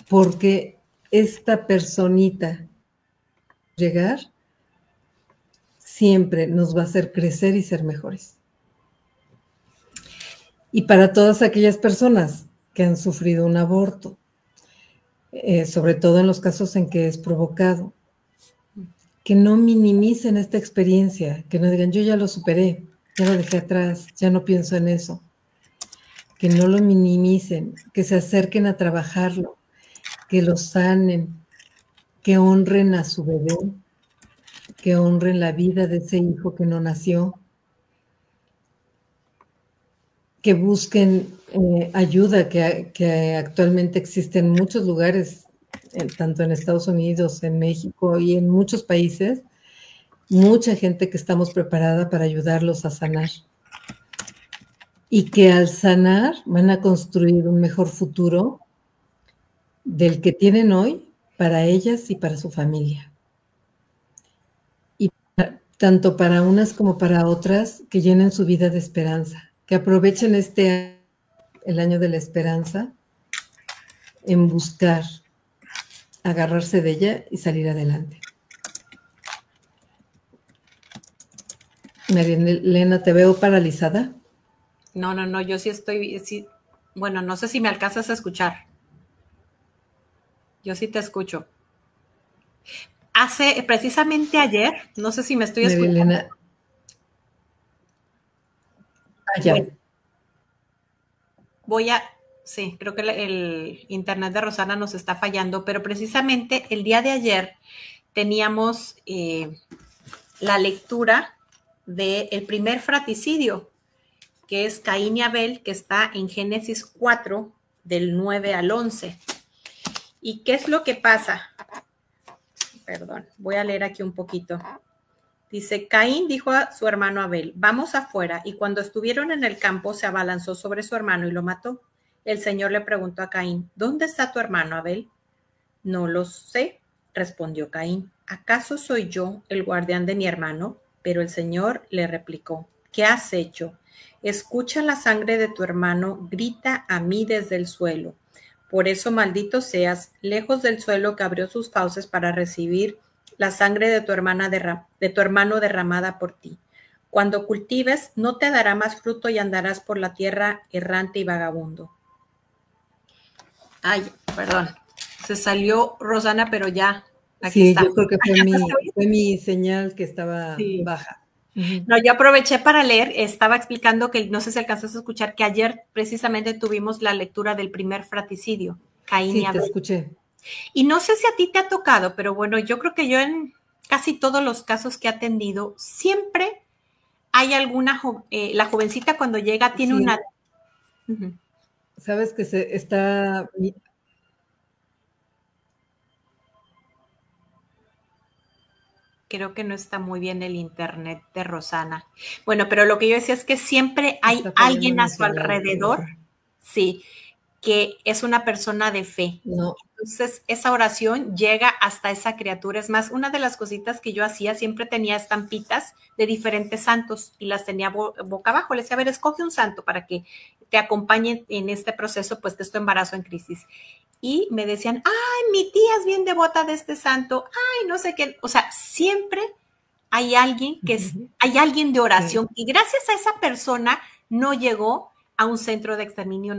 porque esta personita llegar siempre nos va a hacer crecer y ser mejores. Y para todas aquellas personas que han sufrido un aborto, sobre todo en los casos en que es provocado, que no minimicen esta experiencia, que no digan, yo ya lo superé, ya lo dejé atrás, ya no pienso en eso. Que no lo minimicen, que se acerquen a trabajarlo, que lo sanen, que honren a su bebé, que honren la vida de ese hijo que no nació, que busquen ayuda, que actualmente existe en muchos lugares, tanto en Estados Unidos, en México y en muchos países, mucha gente que estamos preparada para ayudarlos a sanar. y que al sanar van a construir un mejor futuro del que tienen hoy para ellas y para su familia. Y tanto para unas como para otras, que llenen su vida de esperanza, que aprovechen el año de la esperanza, en buscar agarrarse de ella y salir adelante. María Elena, te veo paralizada. No, yo sí estoy, sí, bueno, no sé si me alcanzas a escuchar. Yo sí te escucho. Precisamente ayer, no sé si me estoy María escuchando. Elena. Allá. Bueno, sí, creo que el internet de Rosana nos está fallando, pero precisamente el día de ayer teníamos la lectura del primer fratricidio, que es Caín y Abel, que está en Génesis 4, del 9 al 11. ¿Y qué es lo que pasa? Perdón, voy a leer aquí un poquito. Dice, Caín dijo a su hermano Abel, vamos afuera, y cuando estuvieron en el campo se abalanzó sobre su hermano y lo mató. El Señor le preguntó a Caín, ¿dónde está tu hermano Abel? No lo sé, respondió Caín. ¿Acaso soy yo el guardián de mi hermano? Pero el Señor le replicó, ¿qué has hecho? Escucha la sangre de tu hermano, grita a mí desde el suelo. Por eso maldito seas, lejos del suelo que abrió sus fauces para recibir la sangre de tu hermano derramada por ti. Cuando cultives, no te dará más fruto y andarás por la tierra errante y vagabundo. Ay, perdón. Se salió Rosana, pero ya, aquí Sí, está. yo creo que fue mi señal que estaba baja. No, yo aproveché para leer, estaba explicando que, no sé si alcanzas a escuchar, que ayer precisamente tuvimos la lectura del primer fratricidio, Caín y Sí, te Abel. escuché. Y no sé si a ti te ha tocado, pero bueno, yo creo que yo en casi todos los casos que he atendido, siempre hay alguna, la jovencita cuando llega tiene Sí. una... Sabes que está... Creo que no está muy bien el internet de Rosana. Bueno, pero lo que yo decía es que siempre hay alguien a su alrededor, sí, que es una persona de fe. No. Entonces, esa oración llega hasta esa criatura. Es más, una de las cositas que yo hacía, siempre tenía estampitas de diferentes santos y las tenía boca abajo. Le decía, a ver, escoge un santo para que te acompañe en este proceso, pues, de este embarazo en crisis. Y me decían, ay, mi tía es bien devota de este santo, ay, no sé qué. O sea, siempre hay alguien hay alguien de oración y gracias a esa persona no llegó a un centro de exterminio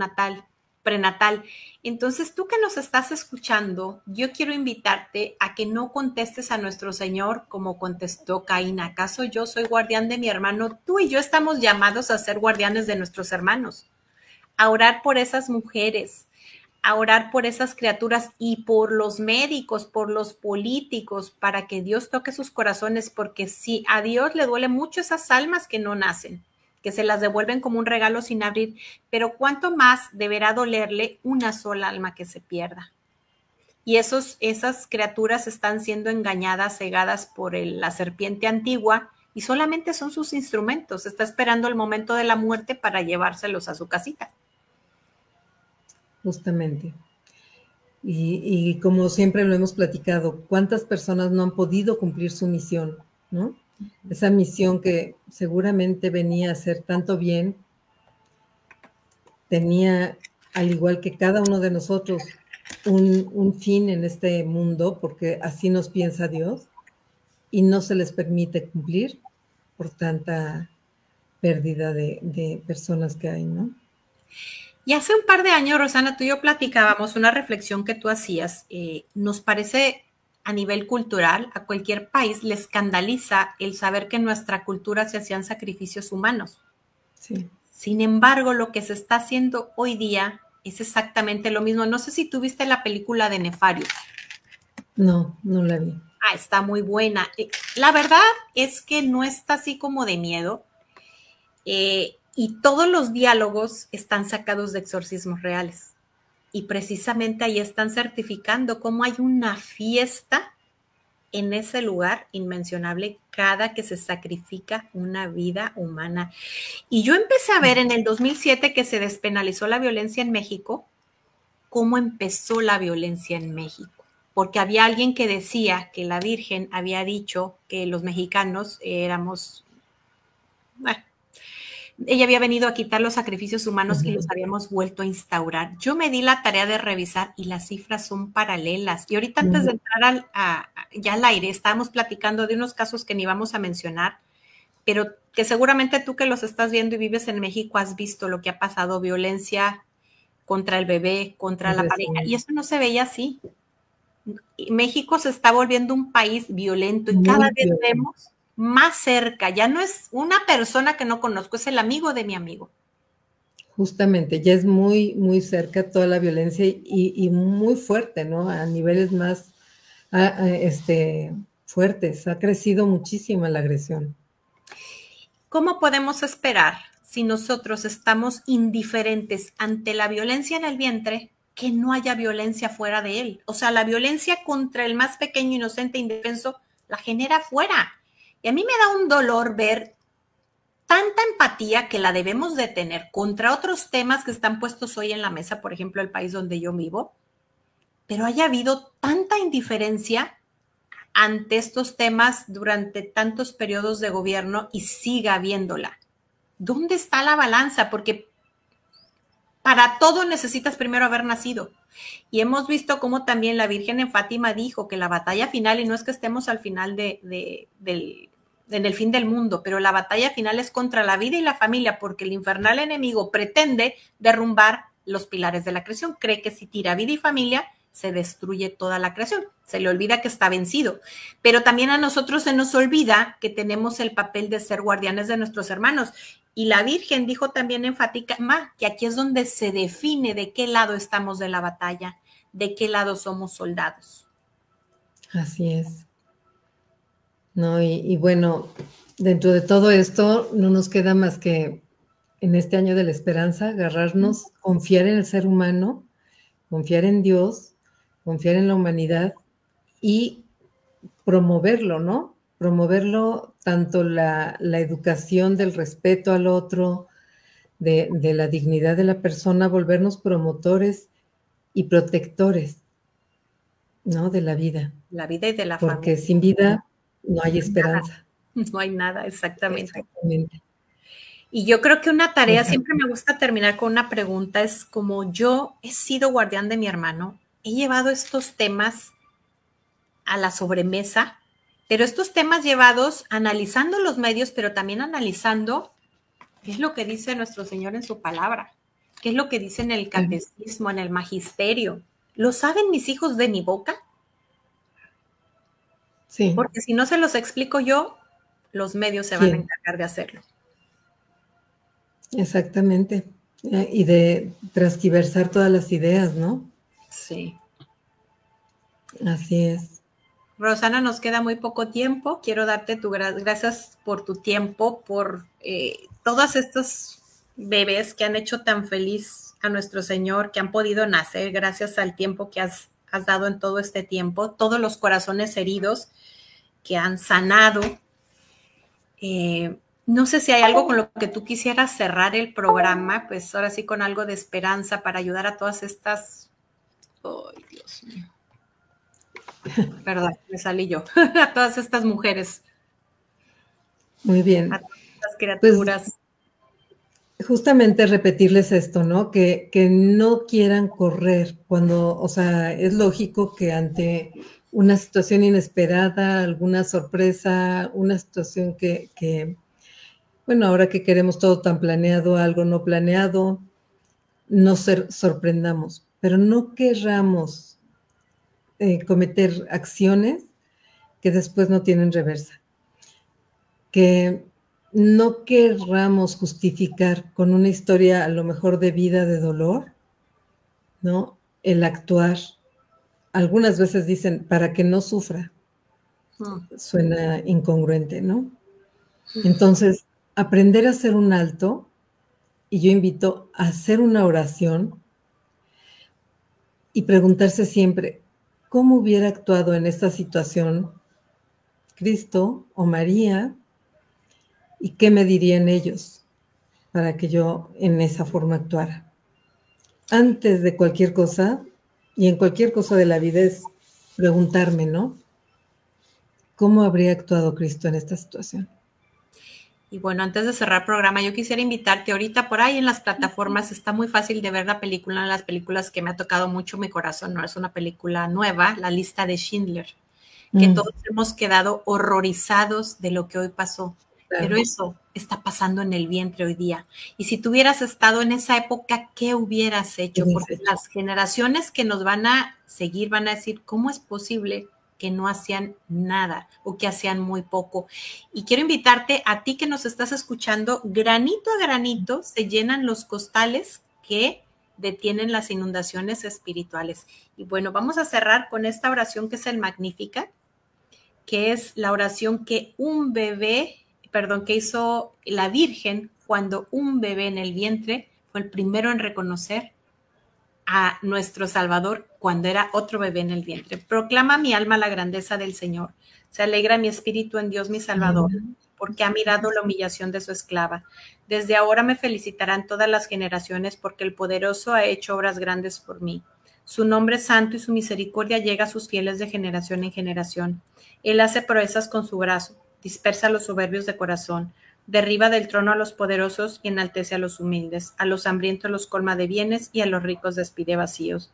prenatal. Entonces, tú que nos estás escuchando, yo quiero invitarte a que no contestes a nuestro Señor como contestó Caín. ¿Acaso yo soy guardián de mi hermano? Tú y yo estamos llamados a ser guardianes de nuestros hermanos, a orar por esas mujeres, a orar por esas criaturas y por los médicos, por los políticos, para que Dios toque sus corazones, porque sí, a Dios le duele mucho esas almas que no nacen, que se las devuelven como un regalo sin abrir, pero cuánto más deberá dolerle una sola alma que se pierda. Y esas criaturas están siendo engañadas, cegadas por la serpiente antigua y solamente son sus instrumentos. Está esperando el momento de la muerte para llevárselos a su casita. Justamente. Y como siempre lo hemos platicado, ¿cuántas personas no han podido cumplir su misión, ¿no? Esa misión que seguramente venía a hacer tanto bien, tenía, al igual que cada uno de nosotros, un fin en este mundo, porque así nos piensa Dios, y no se les permite cumplir por tanta pérdida de personas que hay, ¿no? Y hace un par de años, Rosana, tú y yo platicábamos una reflexión que tú hacías. Nos parece a nivel cultural, a cualquier país le escandaliza el saber que en nuestra cultura se hacían sacrificios humanos. Sí. Sin embargo, lo que se está haciendo hoy día es exactamente lo mismo. No sé si tú viste la película de Nefarious. No, no la vi. Está muy buena. La verdad es que no está así como de miedo. Y todos los diálogos están sacados de exorcismos reales. Y precisamente ahí están certificando cómo hay una fiesta en ese lugar inmencionable cada que se sacrifica una vida humana. Y yo empecé a ver en el 2007 que se despenalizó la violencia en México, cómo empezó la violencia en México. Porque había alguien que decía que la Virgen había dicho que los mexicanos éramos... Bueno, ella había venido a quitar los sacrificios humanos y los habíamos vuelto a instaurar. Yo me di la tarea de revisar y las cifras son paralelas. Y ahorita antes de entrar ya al aire, estábamos platicando de unos casos que ni vamos a mencionar, pero que seguramente tú que los estás viendo y vives en México has visto lo que ha pasado, violencia contra el bebé, contra la pareja, y eso no se veía así. México se está volviendo un país violento y cada vez vemos más cerca, ya no es una persona que no conozco, es el amigo de mi amigo. Justamente, ya es muy, muy cerca toda la violencia y muy fuerte, ¿no? A niveles más fuertes, ha crecido muchísimo la agresión. ¿Cómo podemos esperar si nosotros estamos indiferentes ante la violencia en el vientre que no haya violencia fuera de él? O sea, la violencia contra el más pequeño, inocente, indefenso, la genera fuera. Y a mí me da un dolor ver tanta empatía que la debemos de tener contra otros temas que están puestos hoy en la mesa, por ejemplo, el país donde yo vivo, pero haya habido tanta indiferencia ante estos temas durante tantos periodos de gobierno y siga habiéndola. ¿Dónde está la balanza? Porque para todo necesitas primero haber nacido. Y hemos visto cómo también la Virgen en Fátima dijo que la batalla final, y no es que estemos al final en el fin del mundo, pero la batalla final es contra la vida y la familia, porque el infernal enemigo pretende derrumbar los pilares de la creación. Cree que si tira vida y familia, se destruye toda la creación. Se le olvida que está vencido. Pero también a nosotros se nos olvida que tenemos el papel de ser guardianes de nuestros hermanos. Y la Virgen dijo también enfática que aquí es donde se define de qué lado estamos de la batalla, de qué lado somos soldados. Así es. No, y bueno, dentro de todo esto no nos queda más que en este año de la esperanza agarrarnos, confiar en el ser humano, confiar en Dios, confiar en la humanidad y promoverlo, ¿no? Promoverlo tanto la educación del respeto al otro, de la dignidad de la persona, volvernos promotores y protectores, ¿no? De la vida. La vida y de la familia. Porque sin vida no hay esperanza. No hay nada, exactamente. Y yo creo que una tarea, siempre me gusta terminar con una pregunta, es como yo he sido guardián de mi hermano, he llevado estos temas a la sobremesa, pero estos temas llevados analizando los medios, pero también analizando qué es lo que dice nuestro Señor en su palabra, qué es lo que dice en el catecismo, en el magisterio. ¿Lo saben mis hijos de mi boca? Sí. Porque si no se los explico yo, los medios se van a encargar de hacerlo. Exactamente. Y de transquiversar todas las ideas, ¿no? Sí. Así es. Rosana, nos queda muy poco tiempo. Quiero darte gracias por tu tiempo, por todos estos bebés que han hecho tan feliz a nuestro Señor, que han podido nacer gracias al tiempo que has dado en todo este tiempo, todos los corazones heridos que han sanado. No sé si hay algo con lo que tú quisieras cerrar el programa, pues ahora sí con algo de esperanza para ayudar a todas estas... ¡Ay, Dios mío! Perdón, me salí yo. A todas estas mujeres. Muy bien. A todas estas criaturas. Pues, justamente repetirles esto, ¿no? Que no quieran correr cuando, o sea, es lógico que ante una situación inesperada, alguna sorpresa, una situación que bueno, ahora que queremos todo tan planeado, algo no planeado, nos sorprendamos, pero no querramos cometer acciones que después no tienen reversa. Que no querramos justificar con una historia a lo mejor de vida, de dolor, ¿no? El actuar. Algunas veces dicen, para que no sufra. Suena incongruente, ¿no? Entonces, aprender a hacer un alto, y yo invito a hacer una oración y preguntarse siempre, ¿cómo hubiera actuado en esta situación Cristo o María y qué me dirían ellos para que yo en esa forma actuara. Antes de cualquier cosa, y en cualquier cosa de la vida, es preguntarme, ¿no? ¿Cómo habría actuado Cristo en esta situación? Y bueno, antes de cerrar el programa, yo quisiera invitarte ahorita por ahí en las plataformas, está muy fácil de ver la película, una de las películas que me ha tocado mucho mi corazón, no es una película nueva, La lista de Schindler, que todos hemos quedado horrorizados de lo que hoy pasó, pero eso está pasando en el vientre hoy día. Y si tú hubieras estado en esa época, ¿qué hubieras hecho? Porque las generaciones que nos van a seguir van a decir, ¿cómo es posible que no hacían nada o que hacían muy poco? Y quiero invitarte a ti que nos estás escuchando, granito a granito se llenan los costales que detienen las inundaciones espirituales. Y bueno, vamos a cerrar con esta oración que es el Magnificat, que es la oración que que hizo la Virgen cuando un bebé en el vientre fue el primero en reconocer a nuestro Salvador cuando era otro bebé en el vientre. Proclama mi alma la grandeza del Señor. Se alegra mi espíritu en Dios mi Salvador, porque ha mirado la humillación de su esclava. Desde ahora me felicitarán todas las generaciones, porque el Poderoso ha hecho obras grandes por mí. Su nombre es santo y su misericordia llega a sus fieles de generación en generación. Él hace proezas con su brazo, dispersa a los soberbios de corazón, derriba del trono a los poderosos y enaltece a los humildes, a los hambrientos los colma de bienes y a los ricos despide vacíos.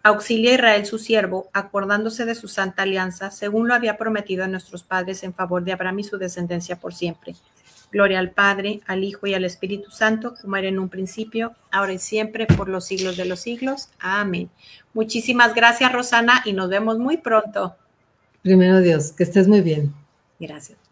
Auxilia a Israel su siervo, acordándose de su santa alianza, según lo había prometido a nuestros padres en favor de Abraham y su descendencia por siempre. Gloria al Padre, al Hijo y al Espíritu Santo, como era en un principio, ahora y siempre, por los siglos de los siglos. Amén. Muchísimas gracias, Rosana, y nos vemos muy pronto. Primero Dios, que estés muy bien. Gracias.